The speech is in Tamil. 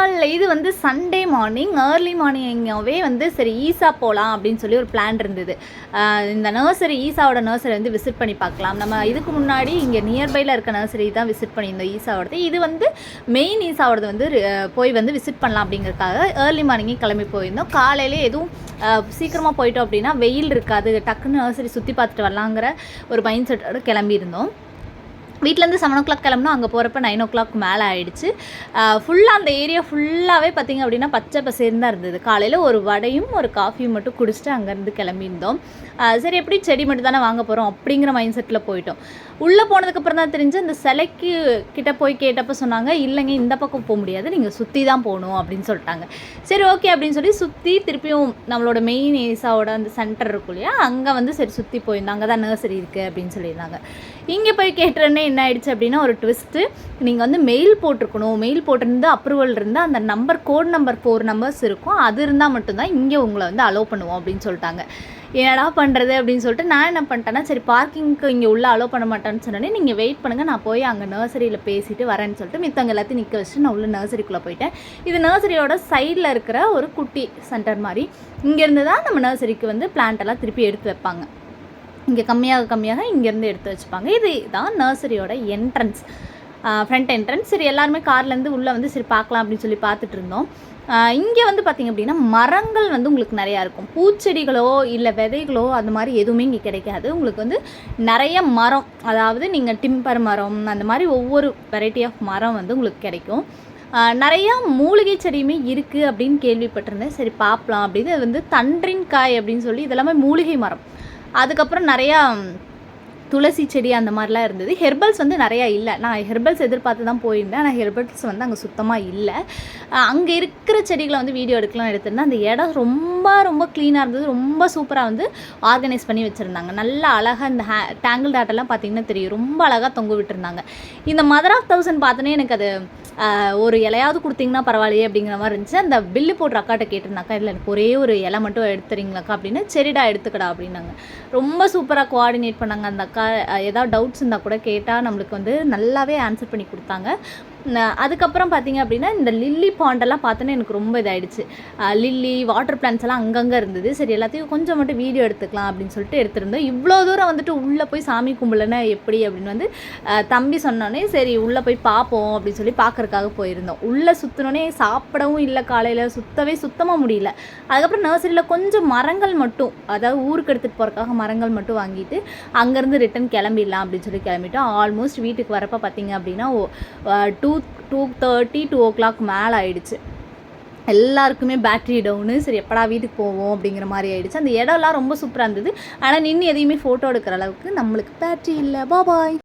நாள் இது வந்து சண்டே மார்னிங் ஏர்லி மார்னிங்காகவே வந்து சரி ஈசா போகலாம் அப்படின்னு சொல்லி ஒரு பிளான் இருந்தது. இந்த நர்சரி ஈசாவோட நர்சரி வந்து விசிட் பண்ணி பார்க்கலாம். நம்ம இதுக்கு முன்னாடி இங்கே நியர்பையில் இருக்க நர்சரி தான் விசிட் பண்ணியிருந்தோம் ஈசாவோடது. இது வந்து மெயின் ஈசாவோடது வந்து போய் வந்து விசிட் பண்ணலாம் அப்படிங்கிறதுக்காக ஏர்லி மார்னிங்கே கிளம்பி போயிருந்தோம். காலையிலே எதுவும் சீக்கிரமாக போயிட்டோம் அப்படின்னா வெயில் இருக்காது, டக்குன்னு நர்சரி சுற்றி பார்த்துட்டு வரலாங்கிற ஒரு மைண்ட் செட்டோடு கிளம்பியிருந்தோம். வீட்டிலேருந்து 7 o'clock கிளம்புனா அங்கே போகிறப்ப 9 o'clock மேலே ஆகிடுச்சு. ஃபுல்லாக அந்த ஏரியா ஃபுல்லாகவே பார்த்திங்க அப்படின்னா பச்சை பசேர்னு தான் இருந்தது. காலையில் ஒரு வடையும் ஒரு காஃபியும் மட்டும் குடிச்சிட்டு அங்கேருந்து கிளம்பியிருந்தோம். சரி எப்படி செடி மட்டும் தானே வாங்க போகிறோம் அப்படிங்கிற மைண்ட் செட்டில் போயிட்டோம். உள்ளே போனதுக்கப்புறம் தான் தெரிஞ்சு அந்த சிலைக்கு கிட்டே போய் கேட்டப்போ சொன்னாங்க, இல்லைங்க இந்த பக்கம் போக முடியாது, நீங்கள் சுற்றி தான் போகணும் அப்படின்னு சொல்லிட்டாங்க. சரி ஓகே அப்படின்னு சொல்லி சுற்றி திருப்பியும் நம்மளோட மெயின் ஏசாவோட அந்த சென்டர் இருக்கும் இல்லையா, அங்கே வந்து சரி சுற்றி போயிருந்தோம். அங்கே தான் நர்சரி இருக்குது அப்படின்னு சொல்லியிருந்தாங்க. இங்கே போய் கேட்டுறேன்னே என்ன ஆயிடுச்சு அப்படின்னா ஒரு ட்விஸ்ட்டு. நீங்கள் வந்து மெயில் போட்டிருக்கணும், மெயில் போட்டிருந்து அப்ரூவல் இருந்தால் அந்த நம்பர் கோட் நம்பர் 4 நம்பர்ஸ் இருக்கும், அது இருந்தால் மட்டும்தான் இங்கே உங்களை வந்து அலோவ் பண்ணுவோம் அப்படின்னு சொல்லிட்டாங்க. என்னடா பண்ணுறது அப்படின்னு சொல்லிட்டு நான் என்ன பண்ணிட்டேன்னா, சரி பார்க்கிங்க்கு இங்கே உள்ளே அலோவ் பண்ண மாட்டேன்னு சொன்னோன்னே நீங்கள் வெயிட் பண்ணுங்கள், நான் போய் அங்கே நர்சரியில் பேசிட்டு வரேன்னு சொல்லிட்டு மித்தவங்க எல்லாத்தையும் நிற்க வச்சுட்டு நான் உள்ள நர்சரிக்குள்ளே போயிட்டேன். இது நர்சரியோட சைடில் இருக்கிற ஒரு குட்டி சென்டர் மாதிரி. இங்கேருந்து தான் நம்ம நர்சரிக்கு வந்து பிளான்ட்டெல்லாம் திருப்பி எடுத்து வைப்பாங்க. இங்கே கம்மியாக இங்கேருந்து எடுத்து வச்சுப்பாங்க. இது தான் நர்சரியோட என்ட்ரன்ஸ், ஃப்ரண்ட் என்ட்ரன்ஸ். சரி எல்லாருமே கார்லேருந்து உள்ளே வந்து சரி பார்க்கலாம் அப்படின்னு சொல்லி பார்த்துட்டு இருந்தோம். இங்கே வந்து பார்த்திங்க அப்படின்னா மரங்கள் வந்து உங்களுக்கு நிறையா இருக்கும். பூச்செடிகளோ இல்லை விதைகளோ அந்த மாதிரி எதுவுமே இங்கே கிடைக்காது. உங்களுக்கு வந்து நிறைய மரம், அதாவது நீங்கள் டிம்பர் மரம் அந்த மாதிரி ஒவ்வொரு வெரைட்டி ஆஃப் மரம் வந்து உங்களுக்கு கிடைக்கும். நிறையா மூலிகை செடியுமே இருக்குது அப்படின்னு கேள்விப்பட்டிருந்தேன். சரி பார்க்கலாம் அப்படின்னு. அது வந்து தன்றின் காய் அப்படின்னு சொல்லி இதெல்லாமே மூலிகை மரம். அதுக்கப்புறம் நிறையா துளசி செடி அந்த மாதிரிலாம் இருந்தது. ஹெர்பல்ஸ் வந்து நிறையா இல்லை. நான் ஹெர்பல்ஸ் எதிர்பார்த்து தான் போயிருந்தேன், ஆனால் ஹெர்பல்ஸ் வந்து அங்கே சுத்தமாக இல்லை. அங்கே இருக்கிற செடிகளை வந்து வீடியோ எடுக்கலாம் எடுத்திருந்தேன். அந்த இடம் ரொம்ப க்ளீனாக இருந்தது. ரொம்ப சூப்பராக வந்து ஆர்கனைஸ் பண்ணி வச்சுருந்தாங்க. நல்லா அழகாக இந்த டேங்கிள் டாட்டெல்லாம் பார்த்திங்கன்னா தெரியும், ரொம்ப அழகாக தொங்க விட்டுருந்தாங்க. இந்த மதர் ஆஃப் 1000 பார்த்தோன்னே எனக்கு அது ஒரு இலையாவது கொடுத்தீங்கன்னா பரவாயில்லையே அப்படிங்கிற மாதிரி இருந்துச்சு. அந்த பில்லு போடுற அக்காட்ட கேட்டிருந்தாக்கா, இல்லை எனக்கு ஒரே ஒரு இலை மட்டும் எடுத்துறீங்களாக்கா அப்படின்னு. சரிடா எடுத்துக்கடா அப்படின்னாங்க. ரொம்ப சூப்பராக கோஆர்டினேட் பண்ணாங்க அந்த அக்கா. ஏதாவது டவுட்ஸ் இருந்தால் கூட கேட்டால் நம்மளுக்கு வந்து நல்லாவே ஆன்சர் பண்ணி கொடுத்தாங்க. அதுக்கப்புறம் பார்த்திங்க அப்படின்னா இந்த லில்லி பாண்டெல்லாம் பார்த்தோன்னே எனக்கு ரொம்ப இதாகிடுச்சு. லில்லி வாட்டர் பிளான்ஸ் எல்லாம் அங்கங்கே இருந்தது. சரி எல்லாத்தையும் கொஞ்சம் மட்டும் வீடியோ எடுத்துக்கலாம் அப்படின்னு சொல்லிட்டு எடுத்திருந்தோம். இவ்வளோ தூரம் வந்துட்டு உள்ளே போய் சாமி கும்பலன்னா எப்படி அப்படின்னு வந்து தம்பி சொன்னோன்னே சரி உள்ளே போய் பார்ப்போம் அப்படின்னு சொல்லி பார்க்குறதுக்காக போயிருந்தோம். உள்ளே சுற்றினோன்னே சாப்பிடவும் இல்லை, காலையில் சுத்தமாக முடியல. அதுக்கப்புறம் நர்சரியில் கொஞ்சம் மரங்கள் மட்டும், அதாவது ஊருக்கு எடுத்துகிட்டு போகிறக்காக மரங்கள் மட்டும் வாங்கிட்டு அங்கேருந்து ரிட்டன் கிளம்பிடலாம் அப்படின்னு சொல்லி கிளம்பிட்டோம். ஆல்மோஸ்ட் வீட்டுக்கு வரப்போ பார்த்திங்க அப்படின்னா 2:30 2 o'clock மேலே ஆயிடுச்சு. எல்லாருக்குமே பேட்ரி டவுனு. சரி எப்படா வீட்டுக்கு போவோம் அப்படிங்கிற மாதிரி ஆயிடுச்சு. அந்த இடம்லாம் ரொம்ப சூப்பராக இருந்தது. ஆனால் நின்று எதையுமே ஃபோட்டோ எடுக்கிற அளவுக்கு நம்மளுக்கு பேட்ரி இல்லை. பாய்.